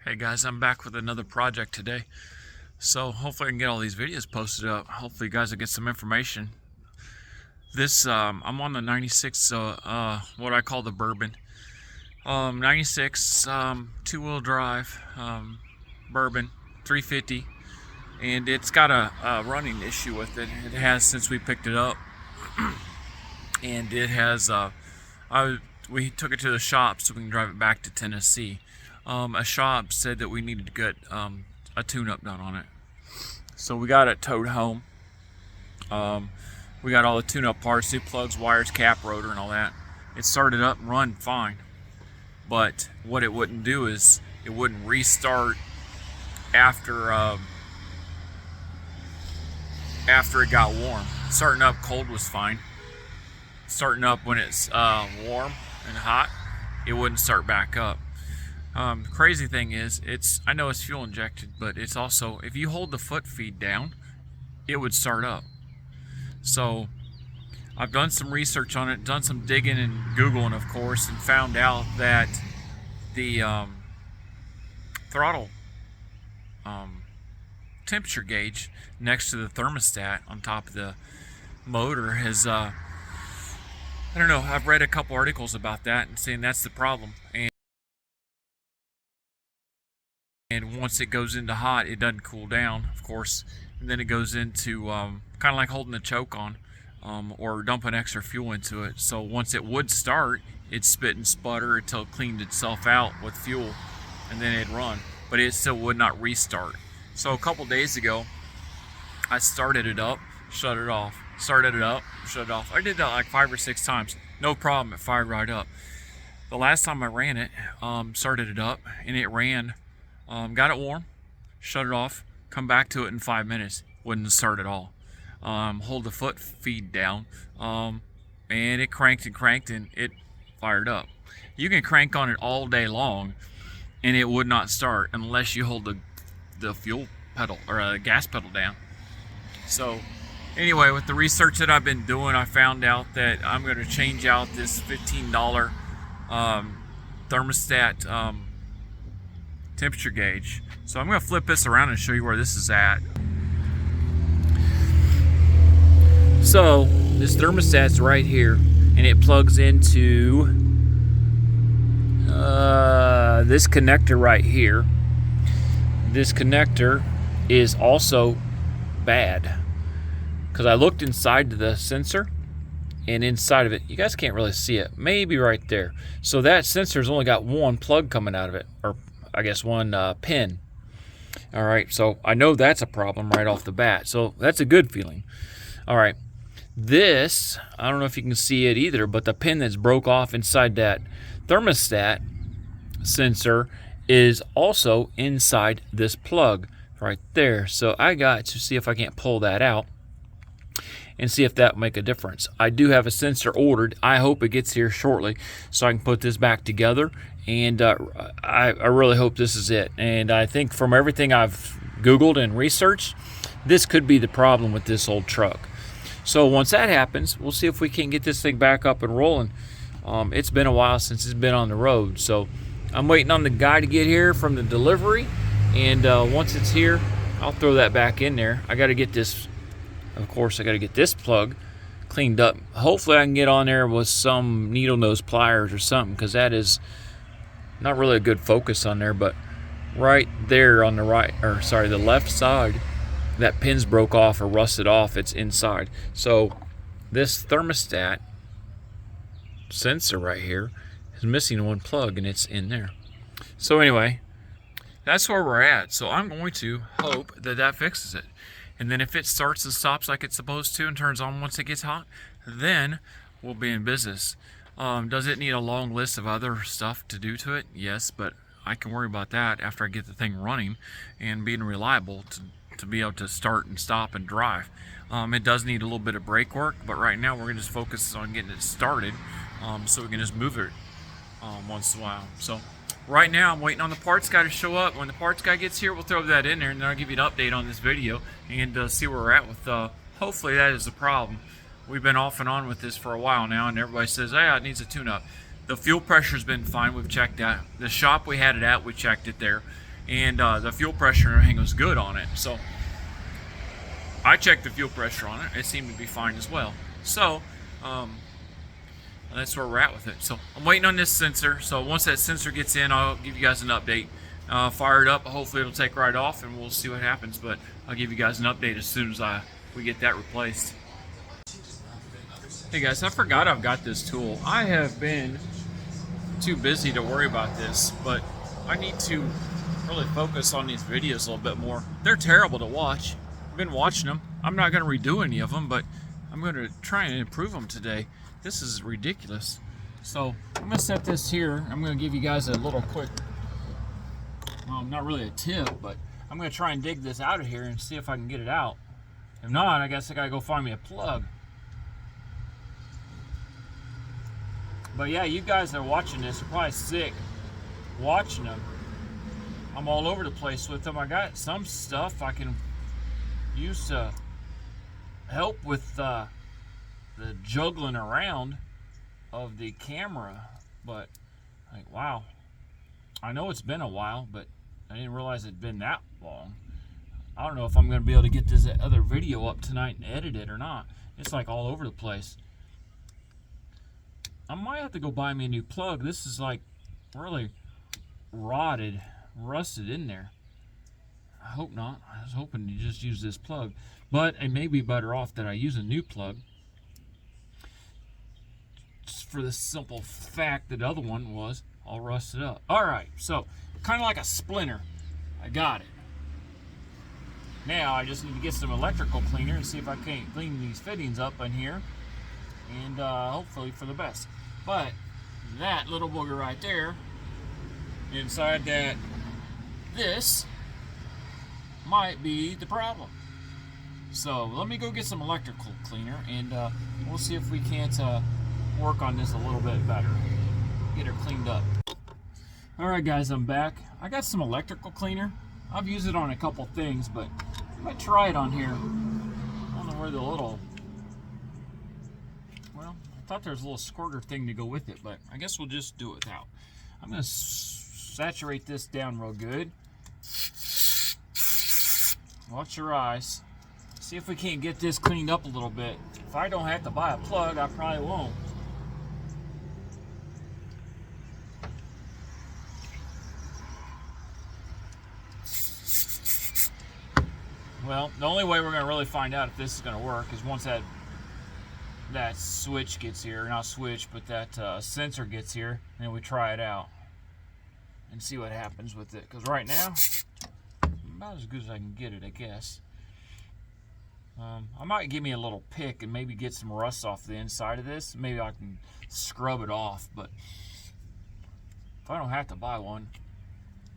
Hey guys, I'm back with another project today. So hopefully I can get all these videos posted up. Hopefully you guys will get some information. I'm on the 96, what I call the bourbon. 96, two-wheel drive, bourbon, 350. And it's got a running issue with it. It has since we picked it up. And it has, we took it to the shop so we can drive it back to Tennessee. A shop said that we needed to get a tune-up done on it. So we got it towed home. We got all the tune-up parts, new plugs, wires, cap, rotor, and all that. It started up and run fine. But what it wouldn't do is it wouldn't restart after it got warm. Starting up cold was fine. Starting up when it's warm and hot, it wouldn't start back up. The crazy thing is, I know it's fuel injected, but it's also, if you hold the foot feed down, it would start up. So I've done some research on it, done some digging and Googling, of course, and found out that the throttle temperature gauge next to the thermostat on top of the motor has, I don't know, I've read a couple articles about that and saying that's the problem. And once it goes into hot, it doesn't cool down, of course, and then it goes into kind of like holding the choke on or dumping extra fuel into it. So once it would start, it'd spit and sputter until it cleaned itself out with fuel, and then it'd run, but it still would not restart. So a couple days ago, I started it up, shut it off, started it up, shut it off. I did that like 5 or 6 times, no problem, it fired right up. The last time I ran it, started it up, and it ran. Got it warm, shut it off, come back to it in 5 minutes, wouldn't start at all. Hold the foot feed down, and it cranked and it fired up. You can crank on it all day long and it would not start unless you hold the fuel pedal or gas pedal down. So anyway, with the research that I've been doing, I found out that I'm going to change out this $15 thermostat temperature gauge. So I'm going to flip this around and show you where this is at. So this thermostat's right here, and it plugs into this connector right here. This connector is also bad because I looked inside the sensor, and inside of it, you guys can't really see it, maybe right there. So that sensor's only got one plug coming out of it, or I guess one pin. All right, so I know that's a problem right off the bat. So that's a good feeling. All right, this, I don't know if you can see it either, but the pin that's broke off inside that thermostat sensor is also inside this plug right there. So I got to see if I can't pull that out and see if that will make a difference. I do have a sensor ordered. I hope it gets here shortly so I can put this back together, and I really hope this is it. And I think from everything I've Googled and researched, this could be the problem with this old truck. So once that happens, we'll see if we can get this thing back up and rolling. It's been a while since it's been on the road, so I'm waiting on the guy to get here from the delivery, and once it's here, I'll throw that back in there. I got to get this, of course, I got to get this plug cleaned up. Hopefully I can get on there with some needle nose pliers or something, because that is not really a good focus on there. But right there on the right, or sorry, the left side, that pin's broke off or rusted off. It's inside. So this thermostat sensor right here is missing one plug, and it's in there. So anyway, that's where we're at. So I'm going to hope that that fixes it. And then if it starts and stops like it's supposed to and turns on once it gets hot, then we'll be in business. Does it need a long list of other stuff to do to it? Yes, but I can worry about that after I get the thing running and being reliable to be able to start and stop and drive. It does need a little bit of brake work, but right now we're going to just focus on getting it started so we can just move it once in a while. So right now I'm waiting on the parts guy to show up. When the parts guy gets here, we'll throw that in there, and then I'll give you an update on this video and see where we're at with hopefully that is the problem. We've been off and on with this for a while now, and everybody says, yeah, it needs a tune-up. The fuel pressure's been fine. We've checked that. The shop we had it at, we checked it there, and the fuel pressure and everything was good on it. So I checked the fuel pressure on it. It seemed to be fine as well. So that's where we're at with it. So I'm waiting on this sensor. So once that sensor gets in, I'll give you guys an update. Fire it up. Hopefully it'll take right off, and we'll see what happens. But I'll give you guys an update as soon as we get that replaced. Hey guys, I forgot I've got this tool. I have been too busy to worry about this, but I need to really focus on these videos a little bit more. They're terrible to watch. I've been watching them. I'm not going to redo any of them, but I'm going to try and improve them today. This is ridiculous. So I'm going to set this here. I'm going to give you guys a little quick, well, not really a tip, but I'm going to try and dig this out of here and see if I can get it out. If not, I guess I got to go find me a plug. But yeah, you guys that are watching this are probably sick watching them. I'm all over the place with them. I got some stuff I can use to help with the juggling around of the camera, but like, wow, I know it's been a while, but I didn't realize it'd been that long. I don't know if I'm going to be able to get this other video up tonight and edit it or not. It's like all over the place. I might have to go buy me a new plug. This is like really rusted in there. I hope not. I was hoping to just use this plug, but it may be better off that I use a new plug, just for the simple fact that the other one was all rusted up. All right, so kind of like a splinter. I got it. Now I just need to get some electrical cleaner and see if I can't clean these fittings up in here, and hopefully for the best. But that little booger right there, inside that, this might be the problem. So let me go get some electrical cleaner, and we'll see if we can't work on this a little bit better, get her cleaned up. Alright guys, I'm back. I got some electrical cleaner. I've used it on a couple things, but I might try it on here. I don't know where the little, well, I thought there was a little squirter thing to go with it, but I guess we'll just do it without. I'm going to saturate this down real good. Watch your eyes. See if we can't get this cleaned up a little bit. If I don't have to buy a plug, I probably won't. Well, the only way we're going to really find out if this is going to work is once that switch gets here. Not switch, but that sensor gets here, and then we try it out and see what happens with it. Because right now, about as good as I can get it, I guess. I might give me a little pick and maybe get some rust off the inside of this. Maybe I can scrub it off, but if I don't have to buy one,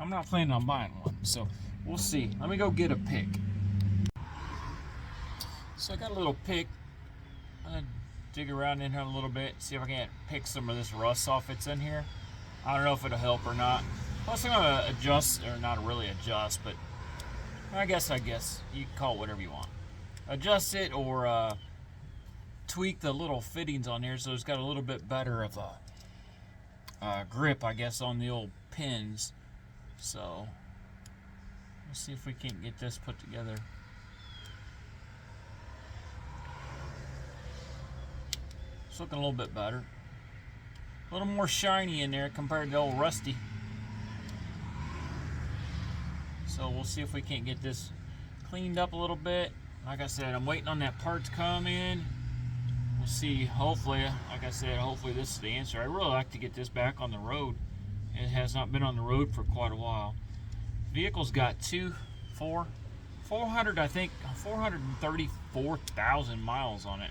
I'm not planning on buying one. So we'll see. Let me go get a pick. So I got a little pick. I'm gonna dig around in here a little bit, see if I can't pick some of this rust off that's in here. I don't know if it'll help or not. Plus I'm gonna adjust, or not really adjust, but I guess you can call it whatever you want. Adjust it or tweak the little fittings on here so it's got a little bit better of a grip, I guess, on the old pins. So let's see if we can't get this put together. It's looking a little bit better. A little more shiny in there compared to the old rusty. So we'll see if we can't get this cleaned up a little bit. Like I said, I'm waiting on that part to come in. We'll see. Hopefully, like I said, hopefully this is the answer. I'd really like to get this back on the road. It has not been on the road for quite a while. Vehicle's got 434,000 miles on it.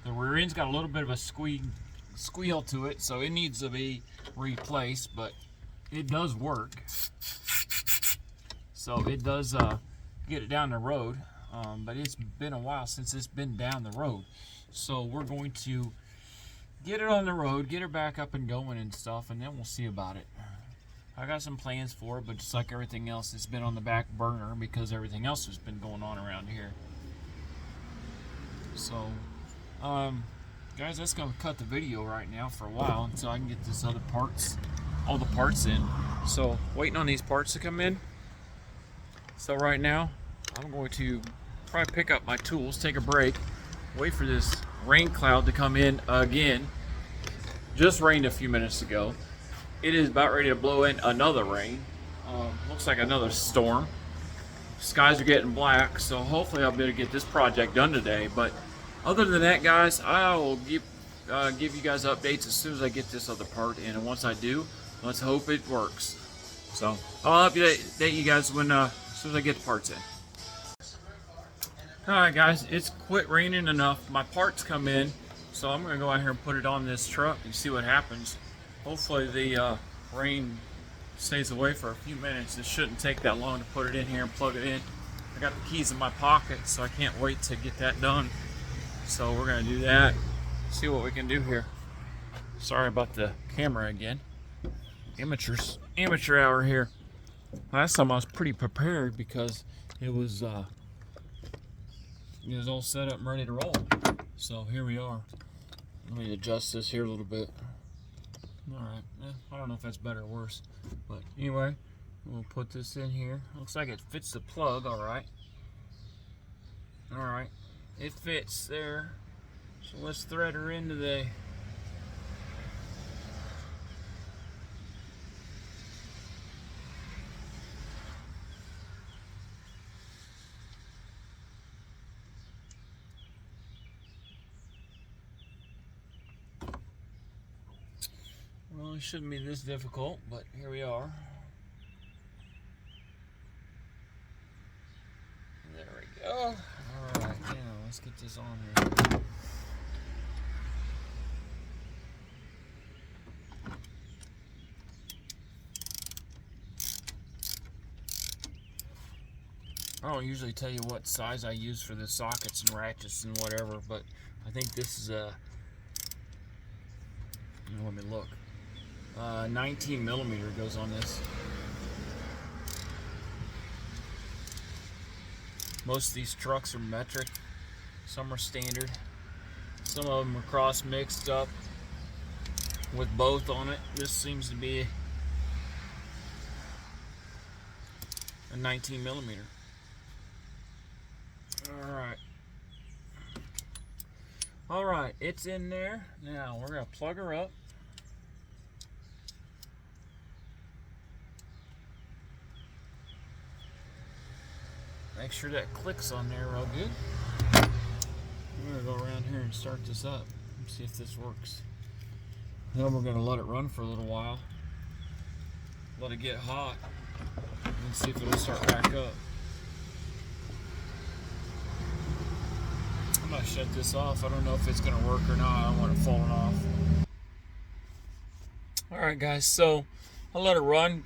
The rear end's got a little bit of a squeal to it, so it needs to be replaced, but it does work. So it does get it down the road, but it's been a while since it's been down the road. So we're going to get it on the road, get her back up and going and stuff, and then we'll see about it. I got some plans for it, but just like everything else, it's been on the back burner because everything else has been going on around here. So guys, that's gonna cut the video right now for a while until I can get this other parts all the parts in. So waiting on these parts to come in. So right now I'm going to probably pick up my tools, take a break, wait for this rain cloud to come in again. Just rained a few minutes ago. It is about ready to blow in another rain. Looks like another storm. Skies are getting black, so hopefully I'll be able to get this project done today. But other than that, guys, I will give you guys updates as soon as I get this other part in. And once I do, let's hope it works. So I'll update you guys when as soon as I get the parts in. Alright guys, it's quit raining enough. My parts come in, so I'm going to go out here and put it on this truck and see what happens. Hopefully the rain stays away for a few minutes. It shouldn't take that long to put it in here and plug it in. I got the keys in my pocket, so I can't wait to get that done. So we're going to do that, see what we can do here. Sorry about the camera again. Amateur hour here. Last time I was pretty prepared because it was all set up and ready to roll. So here we are. Let me adjust this here a little bit. Alright, I don't know if that's better or worse. But anyway, we'll put this in here. Looks like it fits the plug, alright. Alright, it fits there. So let's thread her in today. Well, it shouldn't be this difficult, but here we are. There we go. Alright, now let's get this on here. I don't usually tell you what size I use for the sockets and ratchets and whatever, but I think this is a, let me look. 19 millimeter goes on this. Most of these trucks are metric, some are standard, some of them are cross mixed up with both on it. This seems to be a 19 millimeter. Alright, it's in there. Now we're going to plug her up. Make sure that clicks on there real good. I'm going to go around here and start this up and see if this works. Then we're going to let it run for a little while. Let it get hot and see if it'll start back up. I'm going to shut this off. I don't know if it's going to work or not. I don't want it falling off. Alright guys, so I'll let it run,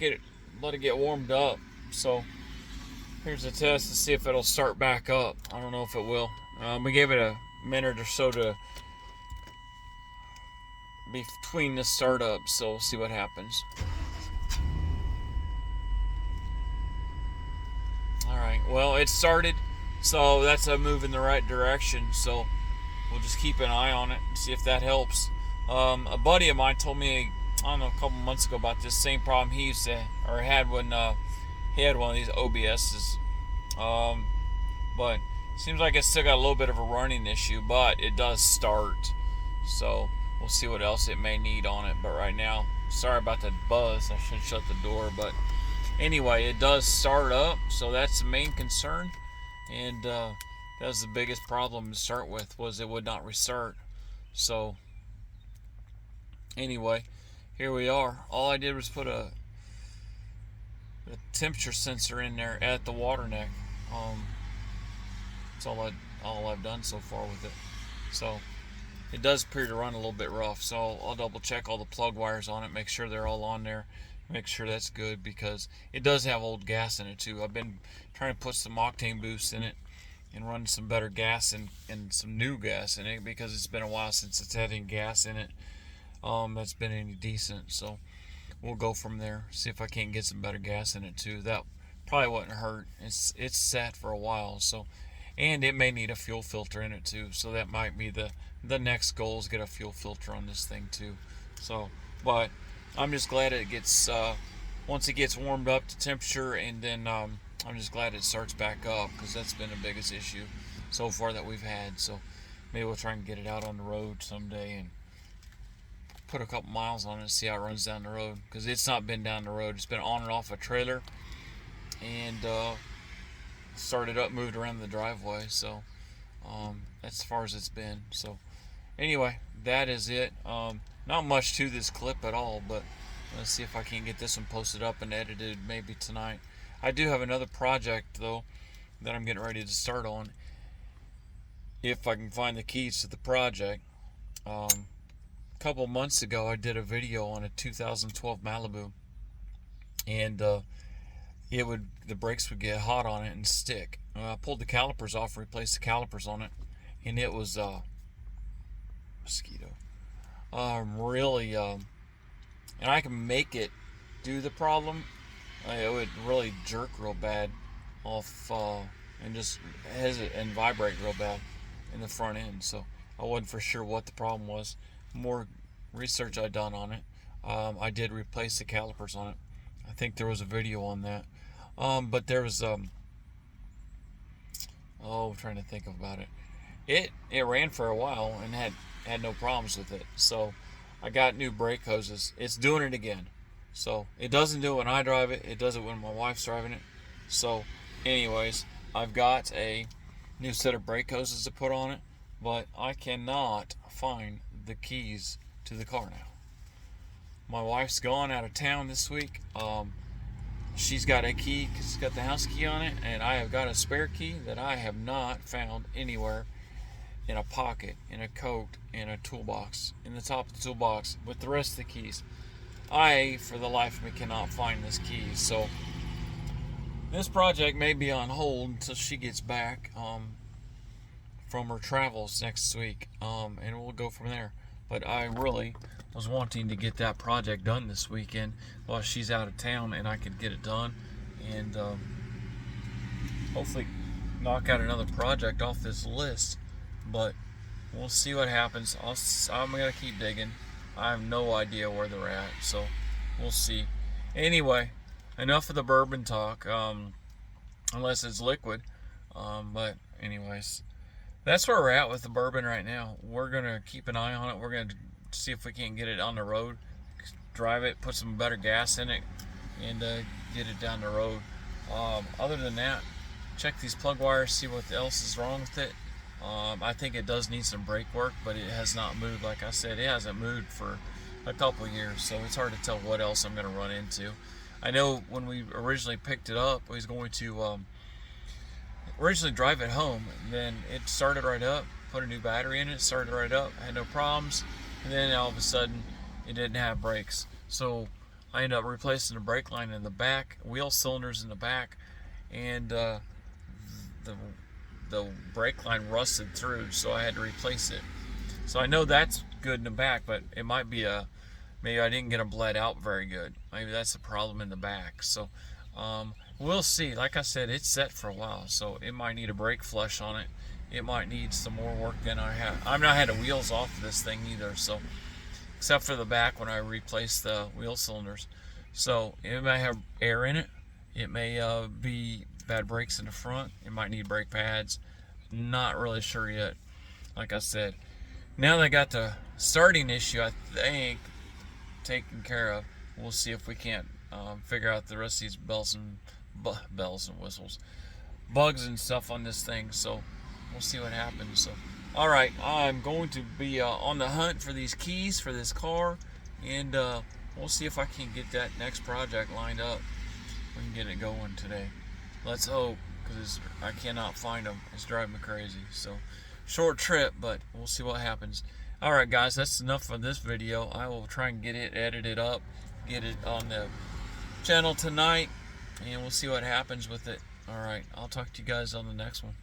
let it get warmed up. So here's a test to see if it'll start back up. I don't know if it will. We gave it a minute or so to be between the startups, so we'll see what happens. Alright, well it started, so that's a move in the right direction, so we'll just keep an eye on it and see if that helps. A buddy of mine told me, I don't know, a couple months ago about this same problem he used to, or had when he had one of these OBS's, but seems like it's still got a little bit of a running issue, but it does start, so we'll see what else it may need on it. But right now, sorry about that buzz, I should shut the door, but anyway, it does start up, so that's the main concern, and that was the biggest problem to start with, was it would not restart. So anyway, here we are. All I did was put a temperature sensor in there at the water neck. That's all I've done so far with it. So it does appear to run a little bit rough, so I'll double check all the plug wires on it, make sure they're all on there, make sure that's good, because it does have old gas in it too. I've been trying to put some octane boosts in it and run some better gas and some new gas in it, because it's been a while since it's had any gas in it that's been any decent. So we'll go from there, see if I can't get some better gas in it too. That probably wouldn't hurt. It's sat for a while, so, and it may need a fuel filter in it too, so that might be the next goal, is get a fuel filter on this thing too. So, but I'm just glad it gets once it gets warmed up to temperature, and then I'm just glad it starts back up, because that's been the biggest issue so far that we've had. So maybe we'll try and get it out on the road someday and put a couple miles on it and see how it runs down the road, because it's not been down the road. It's been on and off a trailer, and started up, moved around the driveway. So that's as far as it's been. So anyway, that is it. Not much to this clip at all, but let's see if I can get this one posted up and edited maybe tonight. I do have another project though that I'm getting ready to start on, if I can find the keys to the project. A couple months ago I did a video on a 2012 Malibu, and the brakes would get hot on it and stick. I pulled the calipers off, replaced the calipers on it, and it was mosquito. Really, and I can make it do the problem. It would really jerk real bad off and just hesitate and vibrate real bad in the front end. So I wasn't for sure what the problem was. More research I done on it. I did replace the calipers on it. I think there was a video on that. But there was I'm trying to think about it. It ran for a while and had no problems with it. So I got new brake hoses. It's doing it again. So it doesn't do it when I drive it. It does it when my wife's driving it. So anyways, I've got a new set of brake hoses to put on it, but I cannot find the keys to the car now. My wife's gone out of town this week. She's got a key, she's got the house key on it, and I have got a spare key that I have not found anywhere, in a pocket, in a coat, in a toolbox, in the top of the toolbox with the rest of the keys. I, for the life of me, cannot find this key. So this project may be on hold until she gets back from her travels next week, and we'll go from there. But I really was wanting to get that project done this weekend while she's out of town, and I could get it done and hopefully knock out another project off this list. But we'll see what happens. I'm gonna keep digging. I have no idea where they're at, so we'll see. Anyway, enough of the bourbon talk, unless it's liquid. But anyways, that's where we're at with the bourbon right now. We're gonna keep an eye on it. We're gonna see if we can't get it on the road, drive it, put some better gas in it, and get it down the road. Other than that, check these plug wires, see what else is wrong with it. I think it does need some brake work, but it has not moved. Like I said, it hasn't moved for a couple years, so it's hard to tell what else I'm going to run into. I know when we originally picked it up, we was going to originally drive it home. Then it started right up, put a new battery in it, started right up, had no problems, and then all of a sudden it didn't have brakes. So I ended up replacing the brake line in the back, wheel cylinders in the back, and the brake line rusted through, so I had to replace it. So I know that's good in the back, but it might be maybe I didn't get them bled out very good. Maybe that's the problem in the back. So we'll see. Like I said, it's set for a while, so it might need a brake flush on it. It might need some more work than I have. I've not had the wheels off of this thing either, so except for the back when I replaced the wheel cylinders. So it may have air in it. It may be bad brakes in the front. It might need brake pads. Not really sure yet. Like I said, now that I got the starting issue, I think, taken care of, we'll see if we can't figure out the rest of these bells and whistles, bugs and stuff on this thing. So we'll see what happens. So all right, I'm going to be on the hunt for these keys for this car, and we'll see if I can get that next project lined up. We can get it going today. Let's hope, because I cannot find them. It's driving me crazy. So short trip, but we'll see what happens. All right, guys, that's enough for this video. I will try and get it edited up, get it on the channel tonight, and we'll see what happens with it. All right, I'll talk to you guys on the next one.